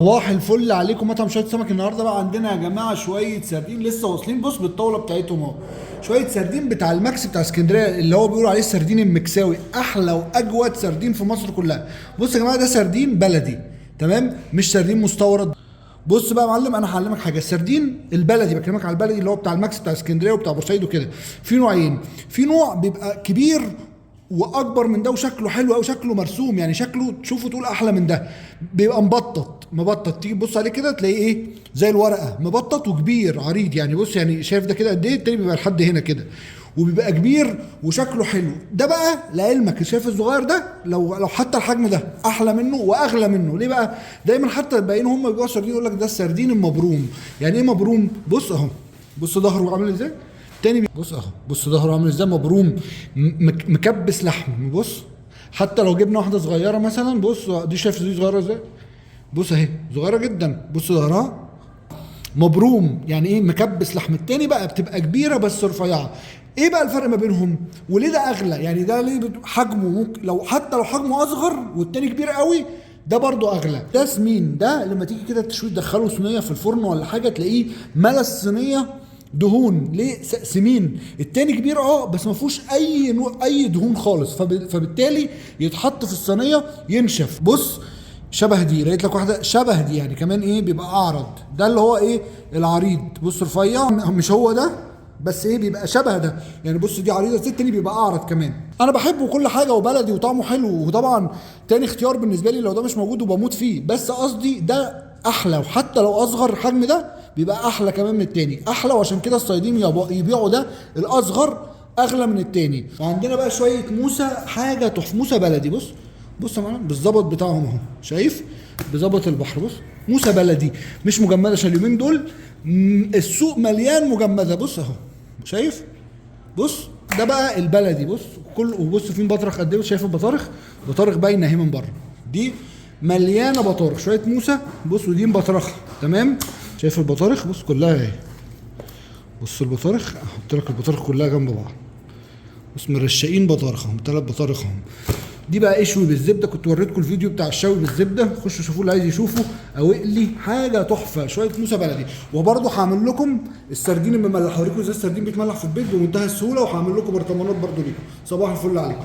صباح الفل عليكم مطعم شويه سمك. النهارده بقى عندنا يا جماعه شويه سردين لسه واصلين. بص بالطاوله بتاعتهم اهو، شويه سردين بتاع الماكس بتاع اسكندريه اللي هو بيقولوا عليه السردين المكساوي، احلى واجود سردين في مصر كلها. بص يا جماعه ده سردين بلدي تمام، مش سردين مستورد. بص بقى يا معلم، انا هعلمك حاجه. السردين البلدي، بكلمك على البلدي اللي هو بتاع الماكس بتاع اسكندريه وبتاع بورسعيد وكده، في نوعين. في نوع بيبقى كبير واكبر من ده وشكله حلو قوي، شكله مرسوم، يعني شكله تشوفه تقول احلى من ده. بيبقى مبطط تيجي تبص عليه كده تلاقيه ايه، زي الورقه، مبطط وكبير عريض. يعني بص، يعني شايف ده كده قد ايه، التاني بيبقى لحد هنا كده وبيبقى كبير وشكله حلو. ده بقى لعلمك، شايف الصغير ده، لو حتى الحجم ده احلى منه واغلى منه. ليه بقى؟ دايما حتى الباقيين هم بيبيعوا سردين يقول لك ده السردين المبروم. يعني ايه مبروم؟ بص اهو، بص ظهره عامل ازاي، تاني بص اهو، بص ظهره عامل ازاي، مبروم، مكبس لحم. بص حتى لو جبنا واحده صغيره مثلا، بص دي، شايف دي صغيره ازاي، بص اهي صغيره جدا، بص ظهرها مبروم، يعني ايه، مكبس لحم. التاني بقى بتبقى كبيره بس رفيعه. ايه بقى الفرق ما بينهم وليه ده اغلى؟ يعني ده ليه حجمه ممكن لو حتى لو حجمه اصغر والتاني كبير قوي، ده برضو اغلى. ده سمين، ده لما تيجي كده تشوي تدخله صينيه في الفرن ولا حاجه تلاقيه ملا الصينيه دهون. ليه؟ سمين. التاني كبير بس ما فيهوش اي نوع اي دهون خالص، فبالتالي يتحط في الصينيه ينشف. بص شبه دي، لقيت لك واحده شبه دي يعني كمان، ايه، بيبقى اعرض. ده اللي هو ايه، العريض. بص رفيع، مش هو ده، بس ايه، بيبقى شبه ده. يعني بص دي عريضه، التاني بيبقى اعرض كمان. انا بحبه كل حاجه وبلدي وطعمه حلو، وطبعا تاني اختيار بالنسبه لي لو ده مش موجود وبموت فيه، بس قصدي ده احلى، وحتى لو اصغر حجم ده بيبقى احلى كمان من التاني، احلى. وعشان كده الصيادين يبيعوا ده الاصغر اغلى من التاني. وعندنا بقى شويه موسى، حاجه تحفه، موسى بلدي. بص يا معلم بالظبط بتاعهم اهو، شايف بظبط البحر. بص موسى بلدي مش مجمده، عشان اليومين دول السوق مليان مجمده. بص اهو، شايف، بص ده بقى البلدي. بص كل، وبص فين بطرخ قد ايه، شايف البطارخ، بطارخ باينه اهي من بره، دي مليانه بطارخ. شويه موسى، بص، ودي مبطرخه تمام. شايف البطارخ، بص كلها اهي، بص البطارخ، احط لك البطارخ كلها جنب بعض. بص مرشقين بطارخهم، 3 بطارخهم. دي بقى اشوي بالزبده، كنت وريتكم الفيديو بتاع الشوي بالزبده، خشوا شوفوه اللي عايز يشوفه، او اقلي حاجه تحفه. شويه موسى بلدي. وبرده هعمل لكم السردين المملح، هوريكم ازاي السردين بيتملح في البيت بمنتهى السهوله، وهعمل لكم برطمانات برده ليكم. صباح الفل عليكم.